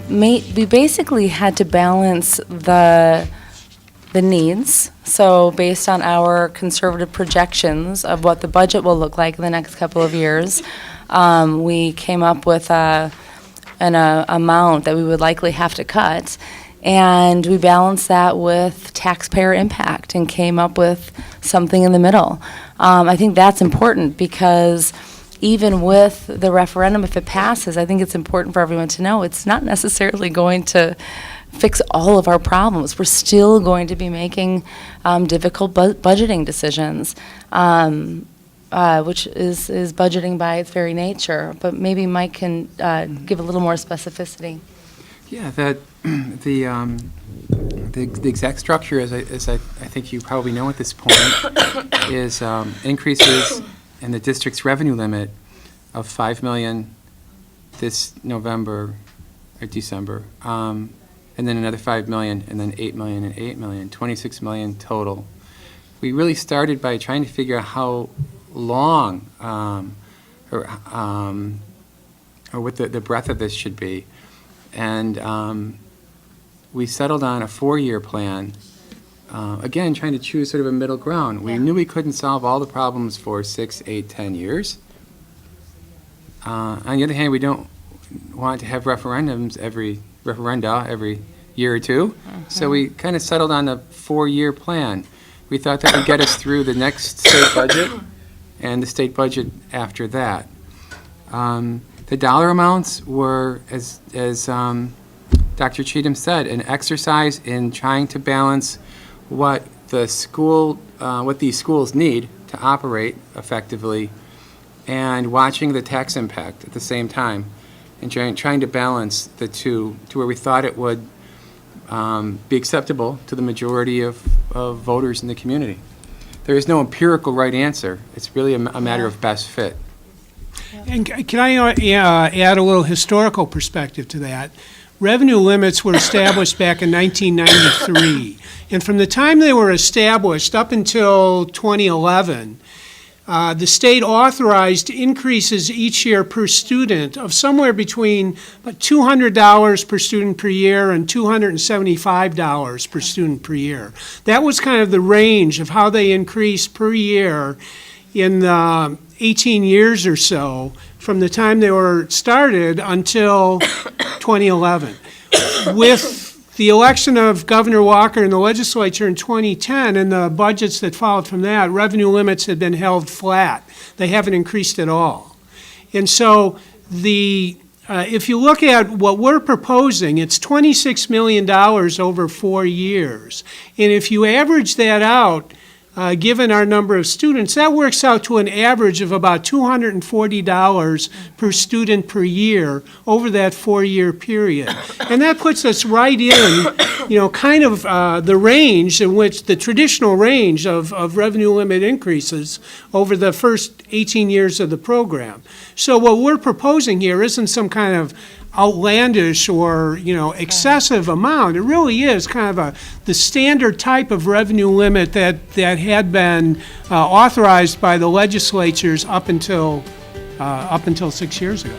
We basically had to balance the needs. So based on our conservative projections of what the budget will look like in the next couple of years, we came up with an amount that we would likely have to cut, and we balanced that with taxpayer impact and came up with something in the middle. I think that's important because even with the referendum, if it passes, I think it's important for everyone to know it's not necessarily going to fix all of our problems. We're still going to be making difficult budgeting decisions, which is budgeting by its very nature. But maybe Mike can give a little more specificity. Yeah, the exact structure, as I think you probably know at this point, is increases in the district's revenue limit of $5 million this November or December, and then another $5 million, and then $8 million and $8 million, $26 million total. We really started by trying to figure out how long or what the breadth of this should be. And we settled on a 4-year plan, again, trying to choose sort of a middle ground. We knew we couldn't solve all the problems for 6, 8, 10 years. On the other hand, we don't want to have referenda every year or two. So we kind of settled on a 4-year plan. We thought that would get us through the next state budget and the state budget after that. The dollar amounts were, as Dr. Cheatham said, an exercise in trying to balance what these schools need to operate effectively, and watching the tax impact at the same time, and trying to balance the two to where we thought it would be acceptable to the majority of voters in the community. There is no empirical right answer. It's really a matter of best fit. And can I add a little historical perspective to that? Revenue limits were established back in 1993. And from the time they were established up until 2011, the state authorized increases each year per student of somewhere between about $200 per student per year and $275 per student per year. That was kind of the range of how they increased per year in 18 years or so from the time they were started until 2011. With the election of Governor Walker in the legislature in 2010 and the budgets that followed from that, revenue limits had been held flat. They haven't increased at all. And so if you look at what we're proposing, it's $26 million over 4 years. And if you average that out, given our number of students, that works out to an average of about $240 per student per year over that 4-year period. And that puts us right in, kind of the range in which the traditional range of revenue limit increases over the first 18 years of the program. So what we're proposing here isn't some kind of outlandish or excessive amount. It really is kind of the standard type of revenue limit that had been authorized by the legislatures up until 6 years ago.